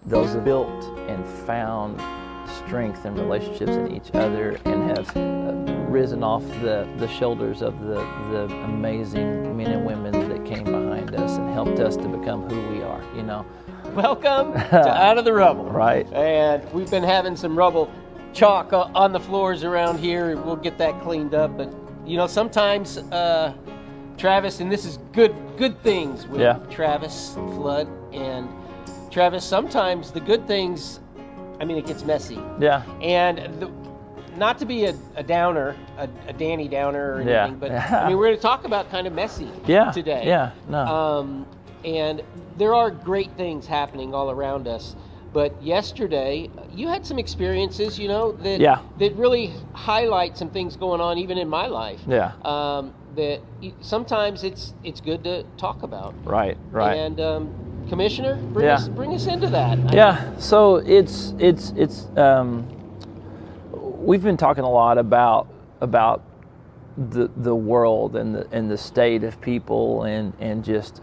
those have built and found strength and relationships in each other and have risen off the shoulders of the amazing men and women that came behind us and helped us to become who we are, you know. Welcome to Out of the Rubble. Right. And we've been having some rubble chalk on the floors around here. We'll get that cleaned up. But, you know, sometimes, Travis, and this is good things with Travis Flood. And Travis, sometimes the good things, I mean, it gets messy. Yeah. And not to be a downer, a Danny Downer or anything, but I mean, we're going to talk about kind of messy today. Yeah, no. And there are great things happening all around us. But yesterday, you had some experiences, you know, that really highlight some things going on even in my life. Yeah. That sometimes it's good to talk about. Right. And Commissioner, bring us into that. Yeah. So it's we've been talking a lot about the world and the state of people and just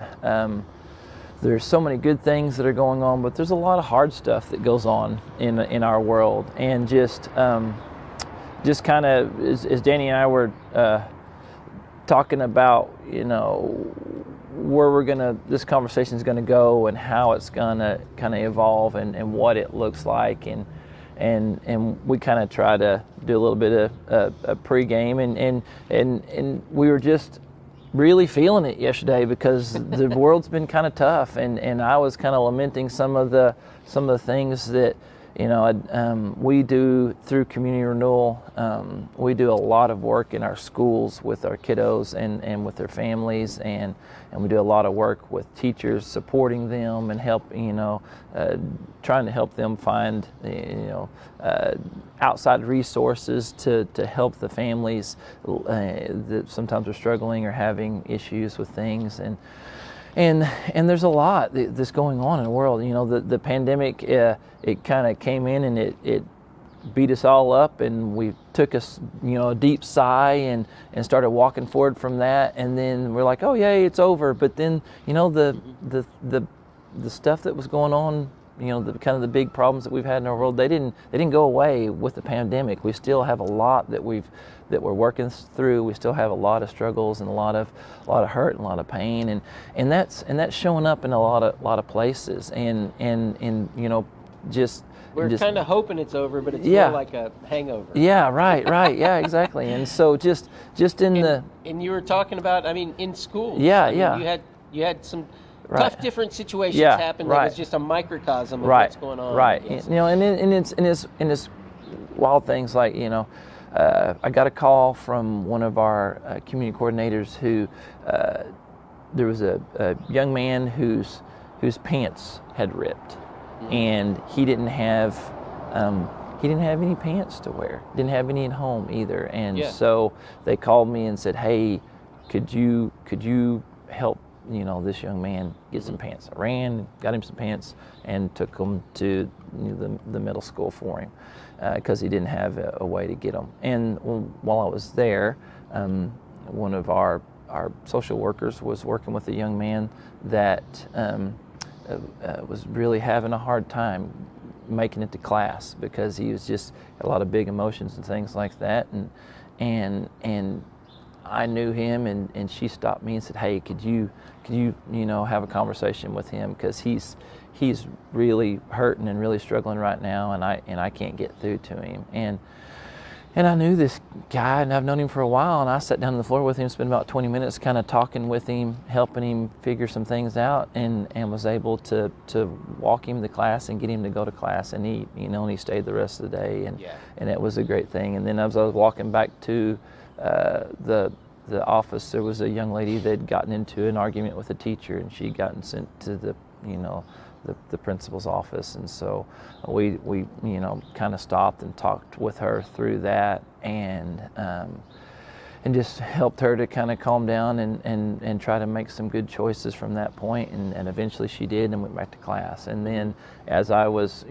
there's so many good things that are going on, but there's a lot of hard stuff that goes on in our world, and just kind of as Danny and I were talking about, you know, where this conversation is gonna go and how it's gonna kind of evolve and what it looks like, and we kind of try to do a little bit of a pregame, and we were just really feeling it yesterday because the world's been kind of tough, and I was kind of lamenting some of the things that, you know, we do through Community Renewal. We do a lot of work in our schools with our kiddos and with their families, and we do a lot of work with teachers, supporting them and trying to help them find, you know, outside resources to help the families that sometimes are struggling or having issues with things, and there's a lot that's going on in the world. You know, the pandemic, it kind of came in and it beat us all up, and we took a deep sigh and started walking forward from that, and then we're like, oh yay, it's over. But then, you know, the stuff that was going on, you know, the kind of the big problems that we've had in our world, they didn't go away with the pandemic. We still have a lot that we're working through. We still have a lot of struggles and a lot of hurt and a lot of pain, and that's showing up in a lot of places, and you know, we're kind of hoping it's over, but it's more like a hangover. Yeah, right, yeah, exactly. And so just in and you were talking about, I mean, in schools. Yeah. You had some tough different situations happen. That was just a microcosm of what's going on. Right. Yes. You know, and it's wild things like, you know, I got a call from one of our community coordinators who there was a young man whose pants had ripped, and he didn't have any pants to wear, didn't have any at home either, and so they called me and said, hey, could you help, you know, this young man get some pants. I ran, got him some pants, and took them to the middle school for him because he didn't have a way to get them. And while I was there, one of our social workers was working with a young man that was really having a hard time making it to class because he was just a lot of big emotions and things like that, and I knew him, and she stopped me and said, hey, could you have a conversation with him, because he's really hurting and really struggling right now, and I can't get through to him. And I knew this guy, and I've known him for a while, and I sat down on the floor with him, spent about 20 minutes kind of talking with him, helping him figure some things out, and was able to walk him to class and get him to go to class, and he stayed the rest of the day, and it was a great thing. And then as I was walking back to the office, there was a young lady that had gotten into an argument with a teacher, and she'd gotten sent to the principal's office, and so we kind of stopped and talked with her through that, and just helped her to kind of calm down and try to make some good choices from that point, and eventually she did, and went back to class. And then as I was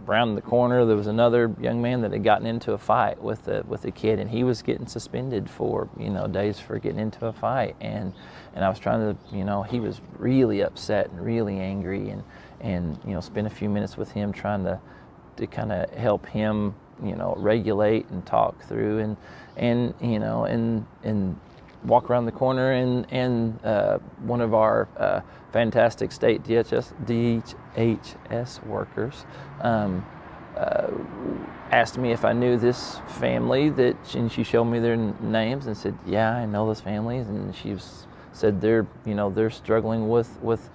round the corner, there was another young man that had gotten into a fight with a kid, and he was getting suspended for days for getting into a fight, and I was trying to he was really upset and really angry, spend a few minutes with him, trying to kind of help him, regulate and talk through, and walk around the corner, and one of our fantastic state DHS workers asked me if I knew this family, and she showed me their names and said, yeah, I know those families, and she said they're struggling with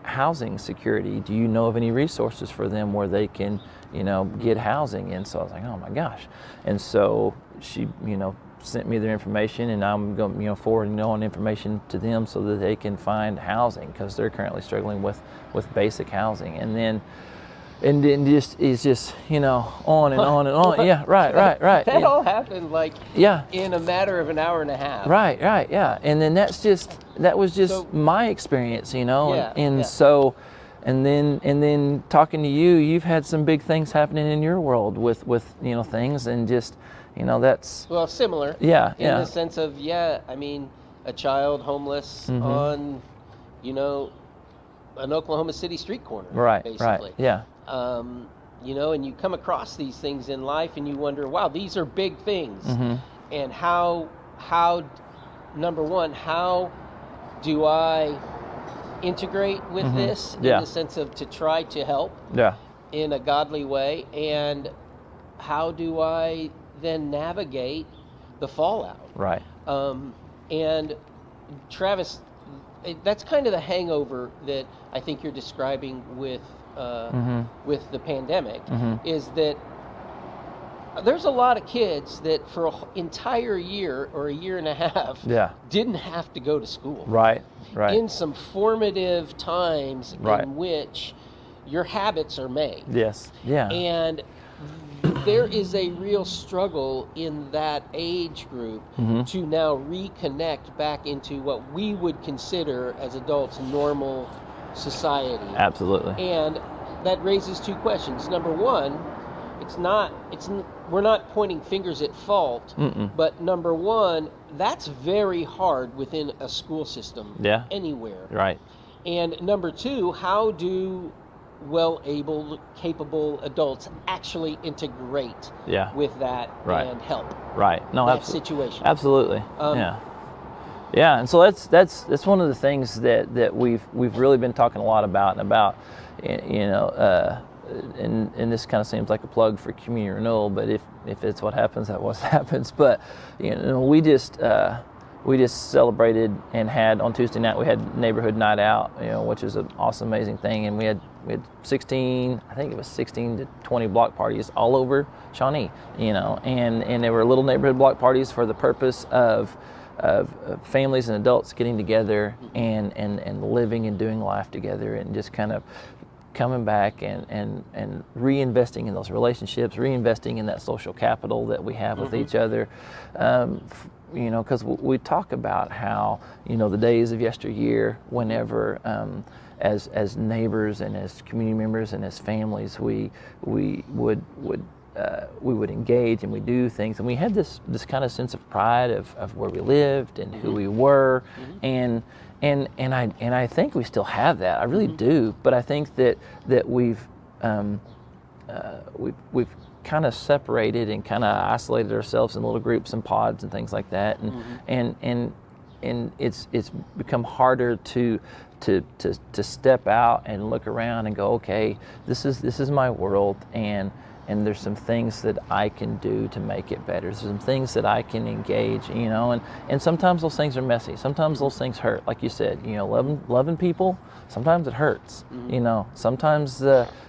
housing security. Do you know of any resources for them where they can get housing? And so I was like, oh my gosh. And so she sent me their information, and I'm going forwarding on information to them so that they can find housing, because they're currently struggling with basic housing. And then just it's just on and on and on. Yeah, right. That all happened in a matter of an hour and a half. Right, yeah. And then that was just my experience, So, and then talking to you, you've had some big things happening in your world with things, and just that's similar. Yeah. In the sense of a child homeless on an Oklahoma City street corner. Right. Basically. Right. Yeah. And you come across these things in life, and you wonder, wow, these are big things. And how number one, how do I integrate with this in the sense of to try to help in a godly way, and how do I then navigate the fallout? Right. And Travis, that's kind of the hangover that I think you're describing with the pandemic, is that there's a lot of kids that for an entire year or a year and a half didn't have to go to school. Right. In some formative times in which your habits are made. Yes. Yeah. And there is a real struggle in that age group to now reconnect back into what we would consider as adults normal society. Absolutely. And that raises two questions. Number one, we're not pointing fingers at fault, but number one, that's very hard within a school system anywhere. Right. And number two, how do capable adults actually integrate with that and help that situation? Absolutely. Yeah, and so that's one of the things that we've really been talking a lot about, and this kind of seems like a plug for community renewal, but if it's what happens, that what happens. But we just celebrated and had on Tuesday night, we had neighborhood night out, which is an awesome, amazing thing, and we had 16 to 20 block parties all over Shawnee, and there were little neighborhood block parties for the purpose of families and adults getting together and living and doing life together, and just kind of coming back and reinvesting in those relationships, reinvesting in that social capital that we have with each other. Because we talk about how, the days of yesteryear, whenever as neighbors and as community members and as families, we would engage and we do things, and we had this kind of sense of pride of where we lived and who we were, and I think we still have that. I really do, but I think that we've kind of separated and kind of isolated ourselves in little groups and pods and things like that, and it's become harder to step out and look around and go, okay, this is my world, and there's some things that I can do to make it better. There's some things that I can engage, and sometimes those things are messy. Sometimes those things hurt, like you said, loving people, sometimes it hurts, sometimes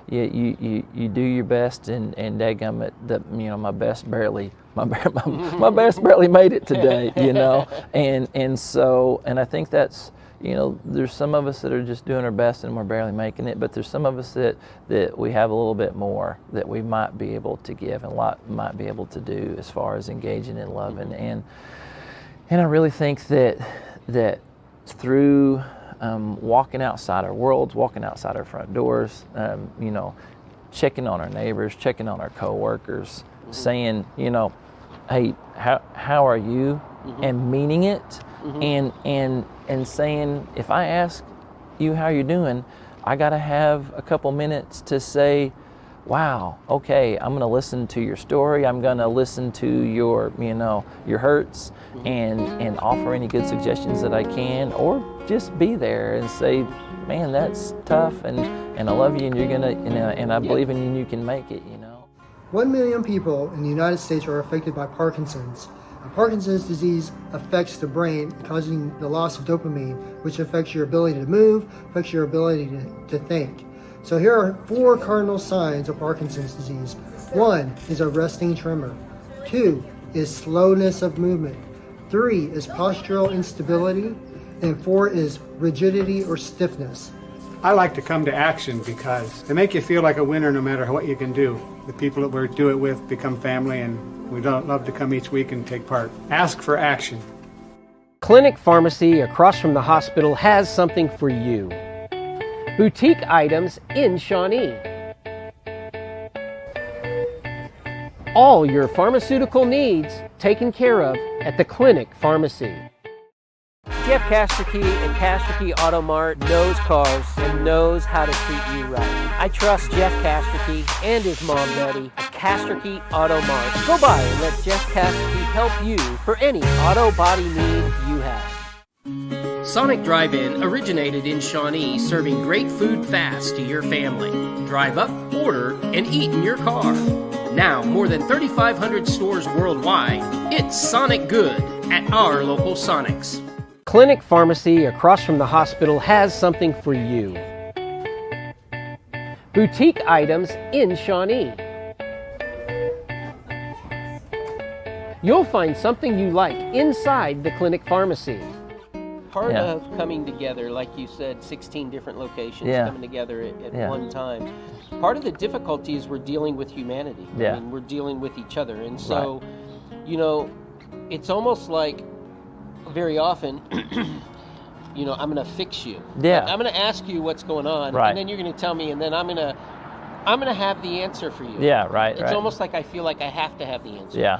you do your best, and dadgummit, my best barely made it today, and I think that's, there's some of us that are just doing our best and we're barely making it, but there's some of us that we have a little bit more that we might be able to give and a lot might be able to do as far as engaging and loving. And I really think that through walking outside our worlds, walking outside our front doors, checking on our neighbors, checking on our coworkers, saying, hey, how are you? And meaning it, and saying, if I ask you how you're doing, I got to have a couple minutes to say, wow, okay, I'm going to listen to your story. I'm going to listen to your, your hurts, and offer any good suggestions that I can, or just be there and say, man, that's tough, and I love you, and you're gonna, and I believe in you, and you can make it. 1 million people in the United States are affected by Parkinson's. And Parkinson's disease affects the brain, causing the loss of dopamine, which affects your ability to move, affects your ability to think. So here are 4 cardinal signs of Parkinson's disease. 1 is a resting tremor. 2 is slowness of movement. 3 is postural instability. And 4 is rigidity or stiffness. I like to come to action because they make you feel like a winner no matter what you can do. The people that we do it with become family, and we love to come each week and take part. Ask for action. Clinic Pharmacy across from the hospital has something for you. Boutique items in Shawnee. All your pharmaceutical needs taken care of at the Clinic Pharmacy. Jeff Casterkey and Casterkey Auto Mart knows cars and knows how to treat you right. I trust Jeff Casterkey and his mom Betty at Casterkey Auto Mart. Go by and let Jeff Casterkey help you for any auto body need you have. Sonic Drive-In originated in Shawnee, serving great food fast to your family. Drive up, order, and eat in your car. Now, more than 3,500 stores worldwide, it's Sonic Good at our local Sonics. Clinic Pharmacy across from the hospital has something for you. Boutique items in Shawnee. You'll find something you like inside the Clinic Pharmacy. Part of coming together, like you said, 16 different locations coming together at one time. Part of the difficulty is we're dealing with humanity. I mean, we're dealing with each other. And so, it's almost like very often, I'm going to fix you. Yeah. I'm going to ask you what's going on, and then you're going to tell me, and then I'm going to have the answer for you. Yeah, right. It's almost like I feel like I have to have the answer. Yeah.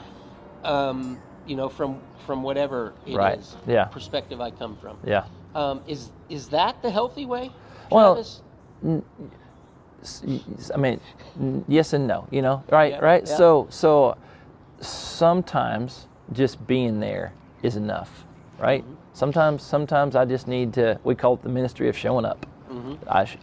From whatever it is, perspective I come from. Yeah. Is that the healthy way, Travis? Well, I mean, yes and no. Right. Yeah. So sometimes just being there is enough. Right? Mm-hmm. Sometimes I just need to, we call it the ministry of showing up. Mm-hmm.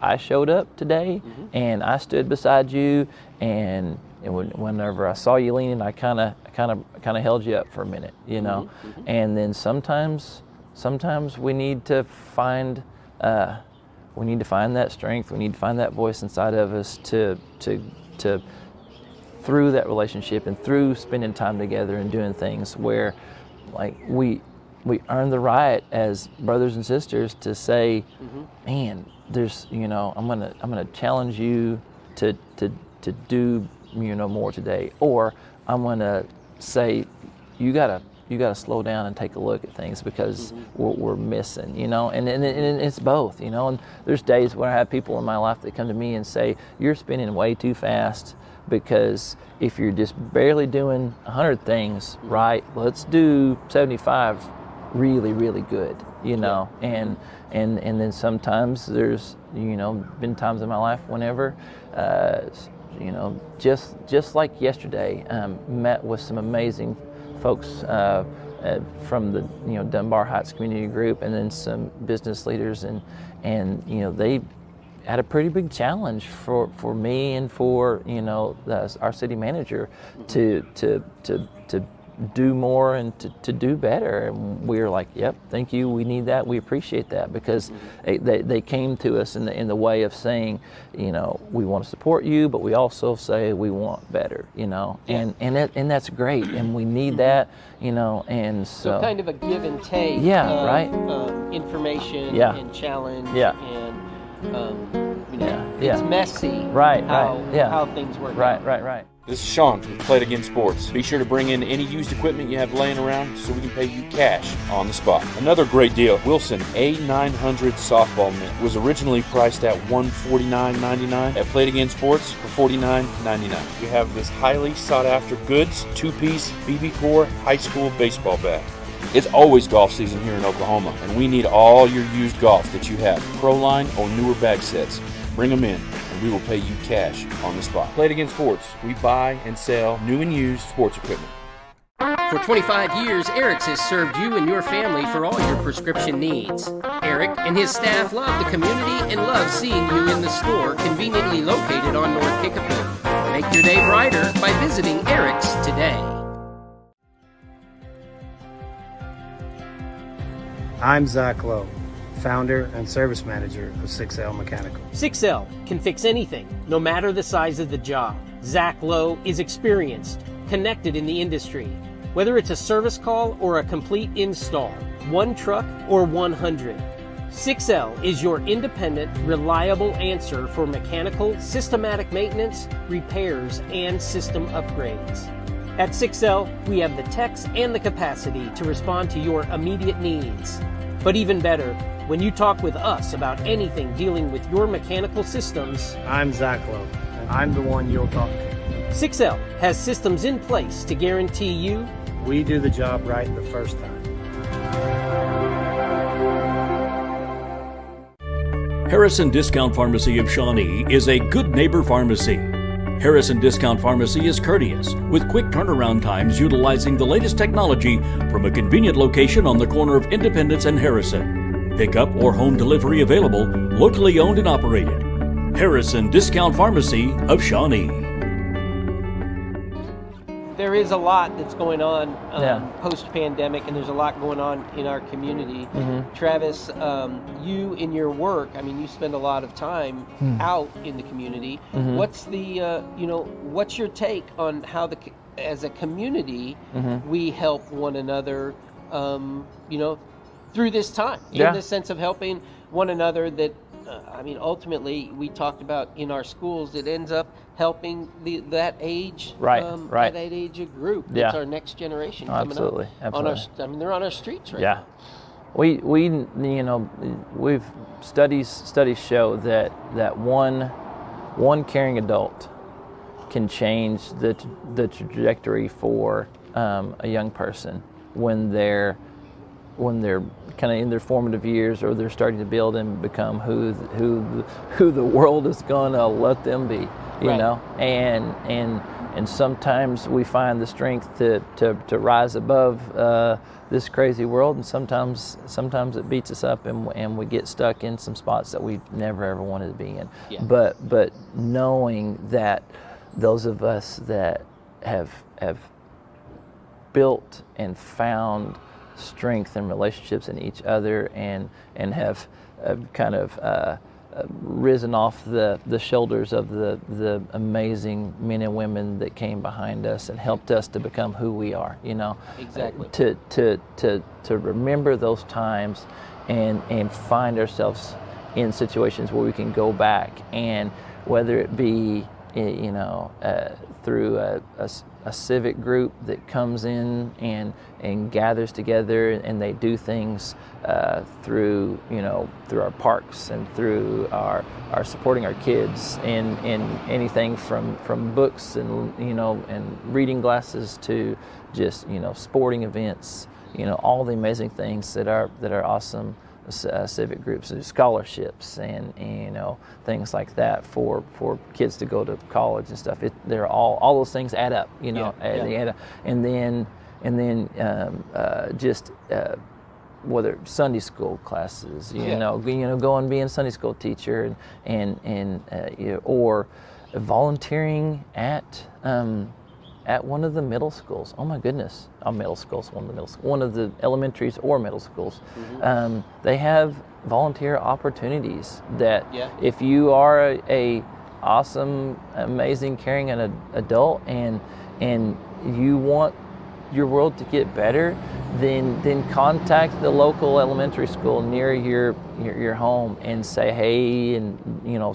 I showed up today, and I stood beside you, and whenever I saw you leaning, I kind of held you up for a minute, and then sometimes we need to find that strength, we need to find that voice inside of us to through that relationship and through spending time together and doing things where, like, we earn the right as brothers and sisters to say, man, there's, I'm gonna challenge you to do, more today, or I'm gonna say, you gotta slow down and take a look at things because we're missing, and it's both, and there's days when I have people in my life that come to me and say, you're spinning way too fast, because if you're just barely doing 100 things right, let's do 75 really, really good, and then sometimes there's, been times in my life whenever, just like yesterday, met with some amazing folks from the, Dunbar Heights Community Group, and then some business leaders, and they had a pretty big challenge for me and for, our city manager to do more and to do better, and we were like, yep, thank you, we need that, we appreciate that, because they came to us in the way of saying, we want to support you, but we also say we want better, and that's great, and we need that, and so kind of a give and take, information and challenge, and it's messy, how things work out. Right. This is Sean from Play It Again Sports. Be sure to bring in any used equipment you have laying around so we can pay you cash on the spot. Another great deal, Wilson A900 softball mitt was originally priced at $149.99 at Play It Again Sports for $49.99. We have this highly sought after goods, 2-piece BB Core high school baseball bat. It's always golf season here in Oklahoma, and we need all your used golf that you have, Proline or newer bag sets. Bring them in, and we will pay you cash on the spot. Play It Again Sports. We buy and sell new and used sports equipment. For 25 years, Eric's has served you and your family for all your prescription needs. Eric and his staff love the community and love seeing you in the store conveniently located on North Kickapoo. Make your day brighter by visiting Eric's today. I'm Zach Lowe, founder and service manager of 6L Mechanical. 6L can fix anything, no matter the size of the job. Zach Lowe is experienced, connected in the industry. Whether it's a service call or a complete install, one truck or 100, 6L is your independent, reliable answer for mechanical, systematic maintenance, repairs, and system upgrades. At 6L, we have the techs and the capacity to respond to your immediate needs. But even better, when you talk with us about anything dealing with your mechanical systems, I'm Zach Lowe, and I'm the one you'll talk to. 6L has systems in place to guarantee you We do the job right the first time. Harrison Discount Pharmacy of Shawnee is a good neighbor pharmacy. Harrison Discount Pharmacy is courteous, with quick turnaround times utilizing the latest technology from a convenient location on the corner of Independence and Harrison. Pickup or home delivery available, locally owned and operated. Harrison Discount Pharmacy of Shawnee. there is a lot that's going on Yeah. post-pandemic, and there's a lot going on in our community. Mm-hmm. Travis, you in your work, I mean, you spend a lot of time out in the community. Mm-hmm. What's the, what's your take on how as a community, Mm-hmm. we help one another, through this time, Yeah. in the sense of helping one another that, ultimately, we talked about in our schools, it ends up helping that age, Right. that age of group. Yeah. That's our next generation coming Absolutely, up. absolutely. They're on our streets right Yeah, now. we've studies show that one caring adult can change the trajectory for a young person when they're kind of in their formative years, or they're starting to build and become who the world is gonna let them be, you Right. know. And sometimes we find the strength to rise above this crazy world, and sometimes it beats us up, and we get stuck in some spots that we never ever wanted to be in. Yeah. But knowing that those of us that have built and found strength and relationships in each other, and have kind of risen off the shoulders of the amazing men and women that came behind us and helped us to become who we are, you know. Exactly. To remember those times and find ourselves in situations where we can go back, and whether it be through a civic group that comes in and gathers together, and they do things through our parks, and through our supporting our kids in anything from books and reading glasses to just sporting events, all the amazing things that are awesome civic groups, and scholarships, and things like that for kids to go to college and stuff. They're all those things add up, They add up. And then whether Sunday school classes, go and be a Sunday school teacher, or volunteering at one of the middle schools. Oh my goodness, one of the elementaries or middle schools. Mm-hmm. They have volunteer opportunities that Yeah. if you are a awesome, amazing, caring adult, and you want your world to get better, then contact the local elementary school near your home and say hey, and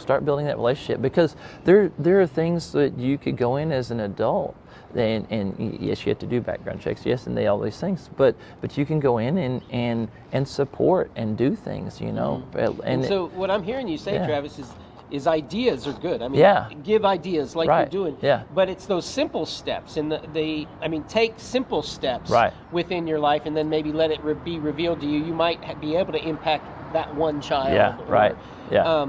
start building that relationship, because there are things that you could go in as an adult, and yes, you have to do background checks, yes, and all these things, but you can go in and support and do things, Mm-hmm. And so what I'm hearing you say, Yeah. Travis, is ideas are good. Yeah. Give ideas like Right. you're doing. Yeah. But it's those simple steps, and take simple steps Right. within your life, and then maybe let it be revealed to you. You might be able to impact that one child. Yeah, right. Yeah.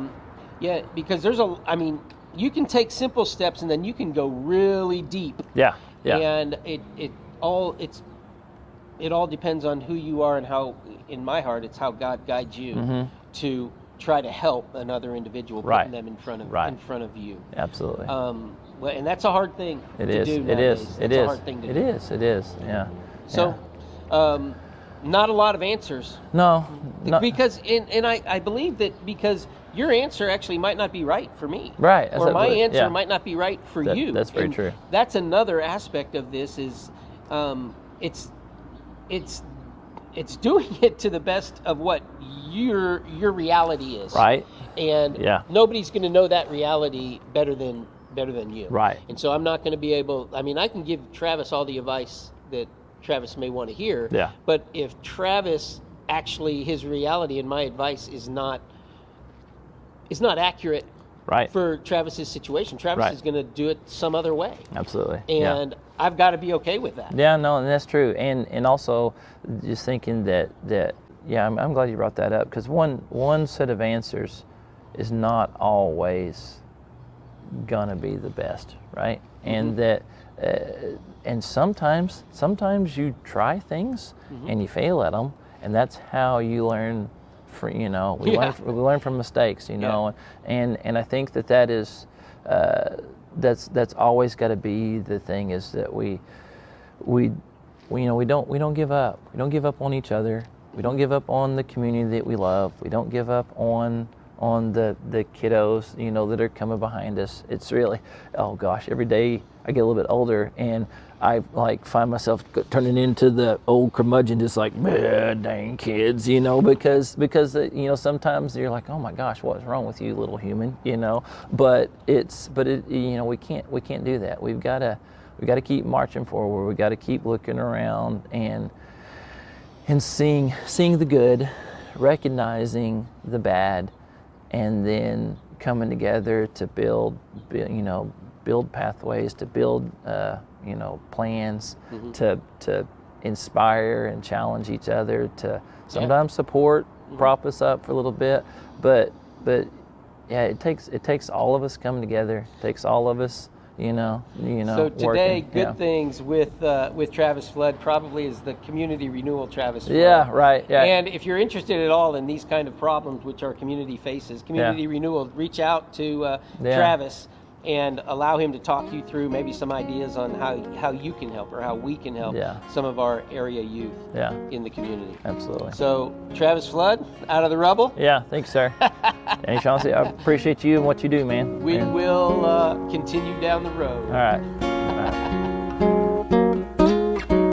Yeah, because I mean, you can take simple steps and then you can go really deep. Yeah. And it all depends on who you are and how, in my heart, it's how God guides you to try to help another individual, putting them in front of you. Absolutely. Well, and that's a hard thing to do nowadays. It is. A hard thing to do. It is. Yeah. So, not a lot of answers. No. Because, and I believe that because your answer actually might not be right for me. Right. Or my answer might not be right for you. That's very true. That's another aspect of this is it's doing it to the best of what your reality is. Right. And nobody's going to know that reality better than you. Right. And so I'm not going to be able, I mean, I can give Travis all the advice that Travis may want to hear. Yeah. But if Travis actually, his reality and my advice is not accurate for Travis's situation, Travis is going to do it some other way. Absolutely. And I've got to be okay with that. Yeah, no, and that's true. And also just thinking that I'm glad you brought that up, because one set of answers is not always gonna be the best, right? And that and sometimes you try things and you fail at them, and that's how you learn. We learn from mistakes, and I think that is that's always got to be the thing, is that we don't give up. We don't give up on each other. We don't give up on the community that we love. We don't give up on the kiddos, that are coming behind us. It's really, oh gosh, every day I get a little bit older and I find myself turning into the old curmudgeon, just like, dang kids, because sometimes you're like, oh my gosh, what's wrong with you, little human, but we can't do that. We got to keep marching forward. We got to keep looking around and seeing the good, recognizing the bad, and then coming together to build pathways, to build plans, to inspire and challenge each other, to sometimes support, prop us up for a little bit, but it takes all of us coming together. It takes all of us, So today, working. Things with Travis Flood probably is the community renewal Travis Flood. Yeah, right. Yeah. And if you're interested at all in these kind of problems which our community faces, community renewal, reach out to Travis and allow him to talk you through maybe some ideas on how you can help, or how we can help some of our area youth in the community. Absolutely. So Travis Flood, Out of the Rubble. Yeah, thanks, sir. And Chauncey, I appreciate you and what you do, man. We will continue down the road. All right.